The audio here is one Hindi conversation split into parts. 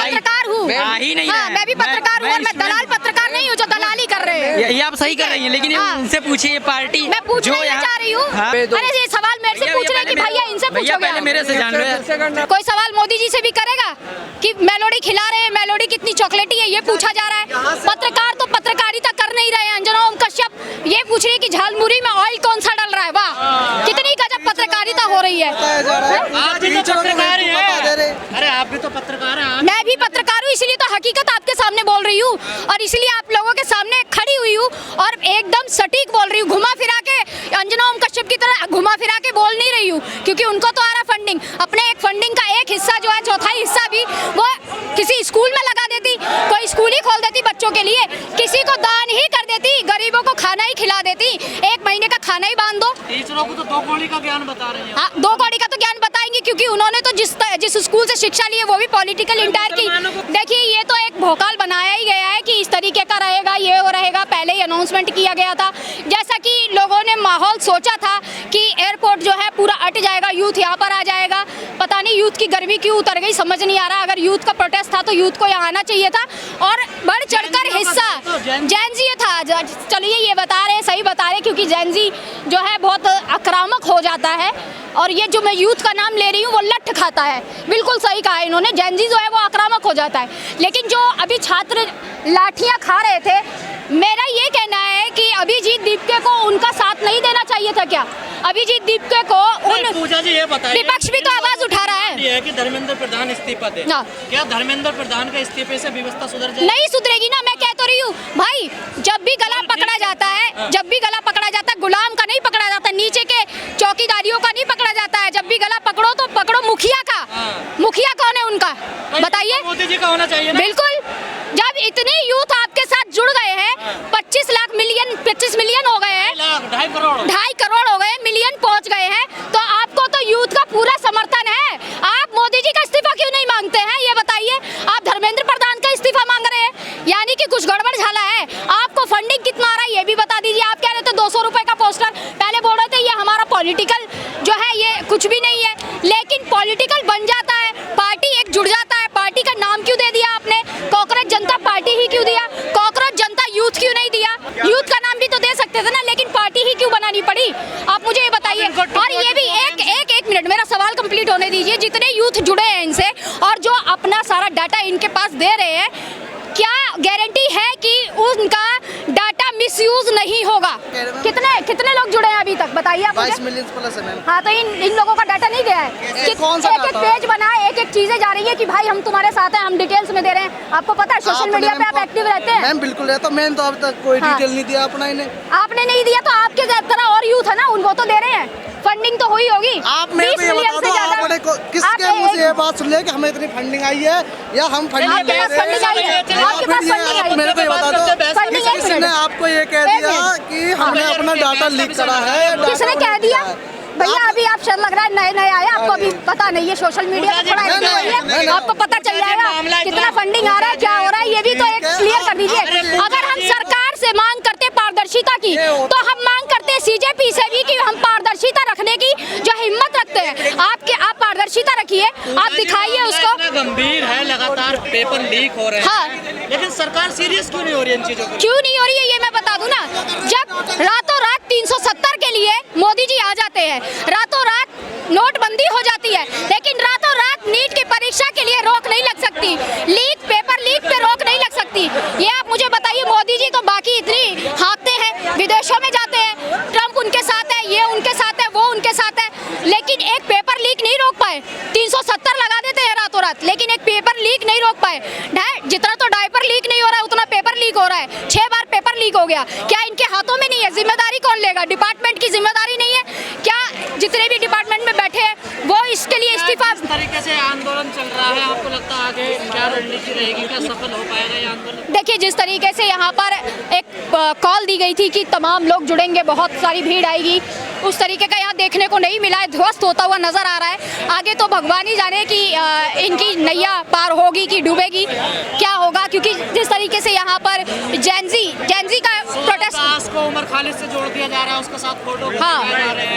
पत्रकार हूँ, मैं भी पत्रकार हूँ और मैं दलाल पत्रकार नहीं हूँ जो दलाली कर रहे हैं। ये आप सही कर रही हैं, लेकिन उनसे पूछिए पार्टी मैं पूछना नहीं चाह रही हूँ। अरे ये सवाल मेरे से पूछ रहे हैं कि भैया इनसे पूछोगे, मेरे से जान लो। कोई सवाल मोदी जी से भी करेगा कि मेलोडी खिला रहे हैं, मेलोडी कितनी चॉकलेटी है, ये पूछा जा रहा है। पत्रकार तो पत्रकारिता कर नहीं रहे हैं। अंजना ओम कश्यप ये पूछ रही है कि झालमुरी में ऑयल कौन सा डल रहा है। वाह, कितनी गजब पत्रकारिता हो रही है। आप भी तो पत्रकार हैं। अरे आप भी तो पत्रकार हैं। मैं भी पत्रकार हूँ, इसलिए तो हकीकत आपके सामने बोल रही हूँ और इसलिए आप लोगों के सामने खड़ी हुई हूँ और एकदम सटीक बोल रही हूँ। घुमा फिरा के अंजना ओम कश्यप की तरह घुमा फिरा के बोल नहीं रही हूँ, क्योंकि उनको तो आ रहा फंडिंग। अपने एक फंडिंग का एक हिस्सा जो है, चौथाई हिस्सा भी वो किसी स्कूल में लगा देती, कोई स्कूल ही खोल देती बच्चों के लिए, किसी को दान ही कर देती, गरीबों को खाना ही खिला देती, 1 महीने का खाना ही बांध दो। टीचरों को तो 2 कौड़ी का ज्ञान बता रहे हैं। हाँ, 2 कौड़ी का तो ज्ञान बताएंगे, क्योंकि उन्होंने तो जिस स्कूल से शिक्षा ली है वो भी पॉलिटिकल इंटायर की। देखिए, ये तो एक भोकाल बनाया ही गया है कि इस तरीके का रहेगा, ये हो रहेगा। पहले ही अनाउंसमेंट किया गया था, जैसा कि लोगों ने माहौल सोचा था कि एयरपोर्ट जो है पूरा अट जाएगा, यूथ यहाँ पर आ जाएगा। पता नहीं यूथ की गर्मी क्यों उतर गई, समझ नहीं आ रहा। अगर यूथ का प्रोटेस्ट था तो यूथ को यहाँ आना चाहिए था और बढ़ चढ़कर हिस्सा जैनजी था। चलिए, ये बता रहे, सही बता रहे, क्योंकि जैनजी जो है बहुत आक्रामक हो जाता है और ये जो मैं यूथ का नाम ले रही हूँ वो लठ खाता है। बिल्कुल सही कहा इन्होंने, जैनजी जो है वो आक्रामक हो जाता है। लेकिन जो अभी छात्र लाठियाँ खा रहे थे, मेरा ये कहना है कि अभिजीत दीपके को उनका साथ नहीं देना चाहिए था क्या? अभिजीत दीपके को पूजा जी ये बताइए, विपक्ष भी तो आवाज उठा रहा है कि धर्मेंद्र प्रधान इस्तीफा दे। क्या धर्मेंद्र प्रधान के इस्तीफे से व्यवस्था सुधर जाएगी? नहीं सुधरेगी ना, मैं कह तो रही हूँ भाई। जब भी गला पकड़ा जाता है, जब भी गला पकड़ा जाता है, गुलाम का नहीं पकड़ा जाता, नीचे के चौकीदारियों का नहीं पकड़ा जाता है। जब भी गला पकड़ो तो पकड़ो मुखिया का। मुखिया कौन है उनका, बताइए? मोदी जी का होना चाहिए। बिल्कुल, जब इतने यूथ आपके साथ जुड़ गए हैं, 25 मिलियन हो गए हैं, 2.5 करोड़ हो गए, मिलियन पहुंच गए हैं, तो आपको तो यूथ का पूरा समर्थन है। आप मोदी जी का इस्तीफा क्यों नहीं मांगते हैं, ये बताइए? आप धर्मेंद्र प्रधान का इस्तीफा मांग रहे हैं, यानी कि कुछ गड़बड़ झाला है। आपको फंडिंग कितना आ रहा है ये भी बता दीजिए। आप कह रहे थे 200 रुपए का पोस्टर, पहले बोल रहे थे ये हमारा पॉलिटिकल जो है ये कुछ भी नहीं है, लेकिन पॉलिटिकल बन जाता है, पार्टी एक जुड़ जाता है। पार्टी का नाम क्यों दे दिया आपने? कॉकरोच जनता पार्टी ही क्यों दिया? कॉकरोच जनता यूथ क्यों नहीं दिया? यूथ का नाम भी तो दे सकते थे ना, लेकिन पार्टी ही क्यों बनानी पड़ी? आप मुझे ये बताइए। और ये भी एक मिनट, मेरा सवाल कंप्लीट होने दीजिए। जितने यूथ जुड़े हैं इनसे और जो अपना सारा डाटा इनके पास दे रहे हैं, क्या गारंटी है कि उनका डाटा मिसयूज नहीं होगा? कितने लोग जुड़े हैं अभी तक, बताइए आप मुझे? 22 मिलियन प्लस है मैम। हाँ, तो इन लोगों का डाटा नहीं गया है। एक पेज बनाए, एक चीजें जा रही है कि भाई हम तुम्हारे साथ हैं, हम डिटेल्स में दे रहे हैं। आपको पता है सोशल मीडिया पे आप एक्टिव रहते हैं? मैम बिल्कुल रहता, मैंने तो अब तक कोई डिटेल नहीं दिया अपना इन्हें। आपने नहीं दिया तो आपके तरह और यूथ है ना, उनको तो दे रहे हैं। फंडिंग तो हुई होगी। आप मेरे को ये बता दो, आपने किसके मुंह से ये बात सुन लिया कि हमें इतनी फंडिंग आई है या हम फंडिंग ले रहे हैं? आप मेरे को ये बता दो, किसने आपको ये कह दिया कि हमने अपना डाटा लीक करा है? किसने कह दिया भैया? अभी आप शायद लग रहा है नए आए, आपको अभी पता नहीं है। सोशल मीडिया पे थोड़ा एक्टिव रहिए, आपको पता चल जाएगा कितना फंडिंग आ रहा है, क्या हो रहा है। ये भी तो एक क्लियर कर दीजिए। अगर हम सरकार से मांग करते पारदर्शिता की, तो हम मांग करते सीजेपी से भी कि हम पारदर्शिता रखने की जो हिम्मत रखते हैं। आप पारदर्शिता रखिए, आप दिखाइए उसको। गंभीर है, लगातार पेपर लीक हो रहे हैं। हाँ, लेकिन सरकार सीरियस क्यों नहीं हो रही है इन चीजों को? क्यों नहीं हो रही है ये मैं बता दूं ना। जब रातों रात 370 के लिए मोदी जी आ जाते हैं, रातों रात नोटबंदी हो जाती है, लेकिन रातों रात नीट की परीक्षा के लिए रोक नहीं लग सकती, पेपर लीक पे रोक नहीं लग सकती। ये आप मुझे बताइए। मोदी जी तो बाकी इतनी हाँकते हैं, विदेशों में जाते हैं, ट्रम्प उनके साथ है, ये उनके साथ है, वो उनके साथ है, लेकिन एक पेपर लीक नहीं रोक पाए। 370 लगा देते हैं रातों रात, लेकिन एक पेपर लीक नहीं रोक पाए। जितना तो डायपर लीक नहीं हो रहा है, उतना पेपर लीक हो रहा है। 6 बार पेपर लीक हो गया। क्या इनके हाथों में नहीं है? जिम्मेदारी कौन लेगा? डिपार्टमेंट की जिम्मेदारी नहीं है क्या? जितने भी डिपार्टमेंट में बैठे हैं वो इसके लिए इस्तीफा। इस तरीके से आंदोलन चल रहा है, आपको लगता है आगे क्या रणनीति रहेगी, क्या सफल हो पाएगा ये आंदोलन? देखिए, जिस तरीके से यहाँ पर एक कॉल दी गई थी कि तमाम लोग जुड़ेंगे, बहुत सारी भीड़ आएगी, उस तरीके का यहाँ देखने को नहीं मिला है, ध्वस्त होता हुआ नजर आ रहा है। आगे तो भगवान ही जाने कि इनकी नैया पार होगी कि डूबेगी, क्या होगा, क्योंकि जिस तरीके से यहाँ पर जेंजी का प्रोटेस्ट को उमर खालिद से जोड़ दिया जा रहा है, उसके साथ फोटो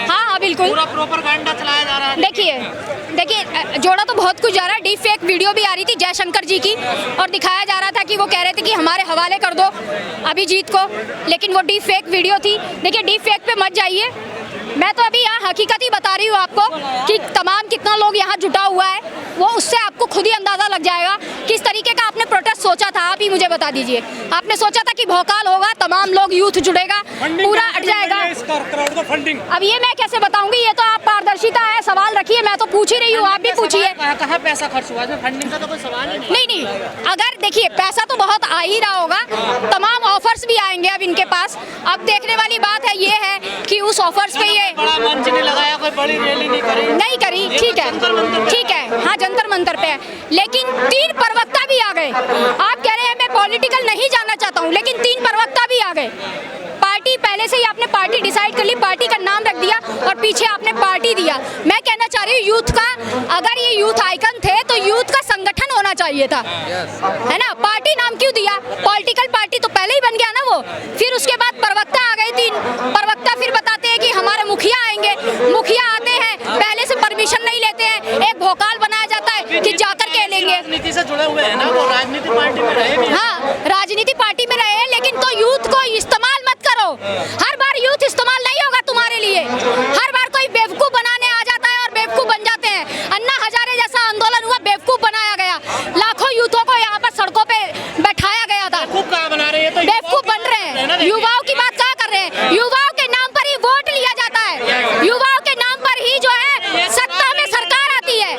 हाँ बिल्कुल पूरा प्रोपेगेंडा चलाया जा रहा है। देखिए जोड़ा तो बहुत कुछ जा रहा है। डीप फेक वीडियो भी आ रही थी जयशंकर जी की और दिखाया जा रहा था कि वो कह रहे थे कि हमारे हवाले कर दो अभिजीत को, लेकिन वो डीप फेक वीडियो थी। देखिए डीप फेक पे मत जाइए, मैं तो अभी यहाँ हकीकत ही बता रही हूँ आपको कि तमाम कितना लोग यहाँ जुटा हुआ है, वो उससे आपको खुद ही अंदाजा लग जाएगा किस तरीके का आपने प्रोटेस्ट सोचा था। आप ही मुझे बता दीजिए, आपने सोचा था कि भौकाल होगा, तमाम लोग यूथ जुड़ेगा, पूरा अट जाएगा। अब ये मैं कैसे बताऊंगी, ये तो आप पारदर्शिता है, सवाल रखिए, मैं तो पूछ ही रही हूँ, आप भी पूछिए। कहाँ पैसा खर्च हुआ है? फंडिंग का तो कोई सवाल ही नहीं, अगर देखिए पैसा तो बहुत आ ही रहा होगा, तमाम ऑफर्स भी आएंगे अब इनके पास। अब देखने वाली बात है ये है कि उस ऑफर्स पे ये बड़ा मंच नहीं लगाया, कोई बड़ी रैली नहीं करी, ठीक है, हाँ जंतर मंतर पे है, लेकिन 3 प्रवक्ता भी आ गए। आप कह रहे हैं मैं पॉलिटिकल नहीं जानना चाहता हूँ, लेकिन 3 प्रवक्ता भी आ गए। पार्टी पहले से ही आपने पार्टी डिसाइड कर ली, पार्टी का नाम रख दिया और पीछे आपने पार्टी दिया। मैं कहना चाह रही हूँ यूथ का, अगर ये यूथ आइकन थे तो यूथ का संगठन होना चाहिए था, है ना। पार्टी नाम क्यों दिया? पॉलिटिकल पार्टी तो पहले ही बन गया ना वो। फिर उसके बाद प्रवक्ता आ गए 3 प्रवक्ता, फिर बताते हैं कि हमारे मुखिया आएंगे, मुखिया आते हैं पहले से परमिशन नहीं लेते हैं, एक भोकाल बनाया जाता है कि जाकर के लेंगे। राजनीति से जुड़े हुए हैं ना, वो राजनीति पार्टी में रहे। हाँ राजनीति पार्टी में रहे, लेकिन तो यूथ को इस्तेमाल मत करो। हर बार यूथ इस्तेमाल नहीं होगा तुम्हारे लिए, हर बार कोई बेवकूफ बनाने आ जाता है और बेवकूफ बन जाते हैं। अन्ना हजारे जैसा आंदोलन हुआ, बेवकूफ बनाया गया, लाखों यूथों को यहाँ पर सड़कों पे बैठाया गया था। बेवकूफ बन रहे हैं, युवाओं की बात क्या कर रहे हैं? युवाओं के नाम पर ही वोट लिया जाता है, युवाओं के नाम पर ही जो है सत्ता में सरकार आती है,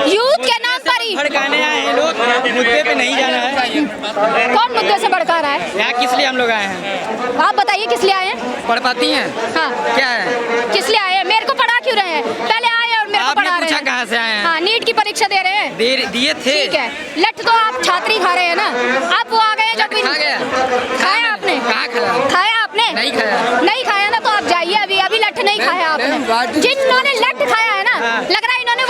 यूथ के नाम पर ही। भड़काने आए हैं लोग, मुद्दे पे नहीं जाना है। कौन मुद्दे से भड़का रहा है? यहाँ किस लिए हम लोग आए हैं? आप बताइए किस लिए आए हैं? पढ़ पाती हैं? हाँ क्या है? किस लिए आए हैं? मेरे को पढ़ा क्यों रहे हैं? पहले आए और मेरे को आपने पढ़ा रहे पूछा हैं। कहाँ से आए हैं? हाँ नीट की परीक्षा दे रहे हैं। दिए थे। ठीक है, लठ तो आप छात्री खा रहे हैं ना, आप वो आ गए जब खा गया? खाया आपने? कहाँ खाया? खाया आपने? नहीं खाया। नहीं खाया ना, तो आप जाइए, अभी लठ नहीं खाया आपने। जिन्होंने लठ खाया है ना, लग रहा है इन्होंने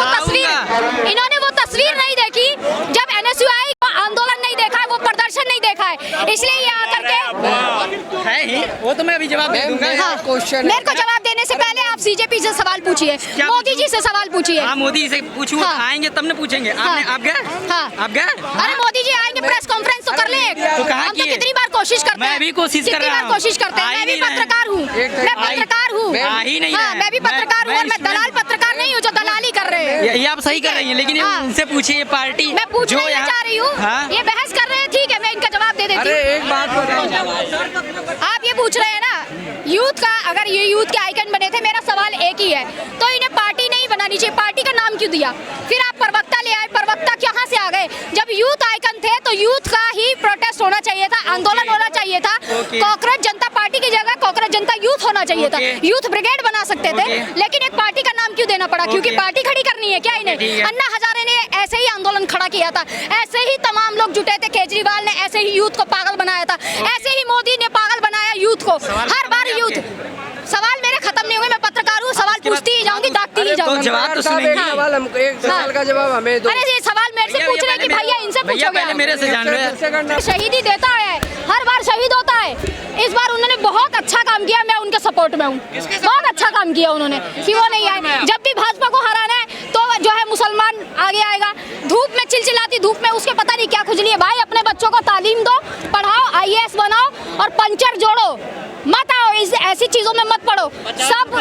वो तस्वीर नहीं देखी, जब NSUI आंदोलन नहीं देखा है, वो प्रदर्शन नहीं देखा है, इसलिए ये आकर के है ही, वो तो मैं अभी जवाब दे दूंगा। हाँ, मेरे को जवाब देने से पहले आप CJP से सवाल पूछिए, मोदी जी से सवाल पूछिए। हाँ मोदी से पूछूं, हाँ। आएंगे तब न पूछेंगे। आपने आप गए? हाँ। आप गए? अरे मोदी जी आएंगे, प्रेस कॉन्फ्रेंस तो कर ले। तो कहाँ हम तो किए? कितनी बार कोशिश करते हैं, मैं भी कोशिश कर रहा हूँ। कोशिश करते हैं। मैं भी पत्रकार हूँ, मैं पत्रकार हूँ, मैं भी पत्रकार हूँ, और मैं दलाल पत्रकार नहीं हूँ जो दलाली कर रहे हैं। ये आप सही कर रही हैं, लेकिन हाँ। उनसे पूछिए पार्टी मैं पूछना ही चाह रही हूँ, हाँ? ये बहस कर रहे हैं, ठीक है मैं इनका जवाब दे देती हूँ। एक बात बताओ, आप ये पूछ रहे हैं ना यूथ का, अगर ये यूथ के आइकन बने थे, मेरा सवाल एक ही है, तो इन्हें पार्टी नहीं बनानी चाहिए, पार्टी का नाम क्यों दिया? फिर आप प्रवक्ता ले आए, प्रवक्ता कहाँ से आ गए? जब यूथ आइकन थे तो यूथ का ही प्रोटेस्ट होना चाहिए था, आंदोलन होना चाहिए था। कांग्रेस जनता पार्टी की जगह कांग्रेस जनता यूथ होना चाहिए था, यूथ ब्रिगेड बना सकते थे, लेकिन एक पार्टी का नाम क्यों देना पड़ा? क्योंकि पार्टी खड़ी करनी है क्या इन्हें? अन्ना हजारे ने ऐसे ही आंदोलन खड़ा किया था, ऐसे ही तमाम लोग जुटे थे, केजरीवाल ने ऐसे ही यूथ को पागल बनाया था, ऐसे ही मोदी ने पागल बनाया यूथ को। हर बार यूथ, सवाल मेरे खत्म नहीं हुए, मैं पत्रकार हूँ, सवाल पूछती ही जाऊंगी, दागती ही जाऊंगी। जवाब तो सुनेंगे। एक सवाल का जवाब हमें दो। अरे ये सवाल मेरे से पूछ रहे हैं कि भैया इनसे पूछोगे आप। मेरे से जान लो। शहीदी देता है, हर बार शहीद होता है। इस बार उन्होंने बहुत अच्छा काम किया, मैं उनके सपोर्ट में हूँ, बहुत अच्छा काम किया उन्होंने कि वो नहीं आए। जब भी भाजपा को हराना है तो जो है मुसलमान आगे आएगा, धूप में चिलचिलाती धूप में उसके पता नहीं क्या खुजली है। भाई अपने बच्चों को तालीम दो, पढ़ाओ, IAS बनाओ और पंचर जोड़ो, मत आओ इस ऐसी चीजों में मत पड़ो। सब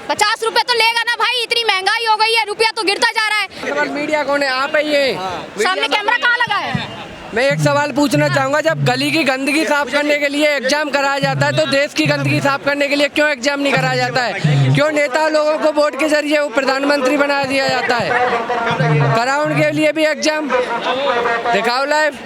50 रुपए तो लेगा ना भाई, इतनी महंगाई हो गई है, रुपया तो गिरता जा रहा है। मीडिया कौन है? आप ही है। सामने कैमरा कहाँ लगा है? मैं एक सवाल पूछना चाहूँगा, जब गली की गंदगी साफ करने के लिए एग्जाम कराया जाता है तो देश की गंदगी साफ करने के लिए क्यों एग्जाम नहीं कराया जाता है? क्यों नेता लोगों को वोट के जरिए वो प्रधानमंत्री बना दिया जाता है? कराओ उनके लिए भी एग्जाम, दिखाओ लाइव।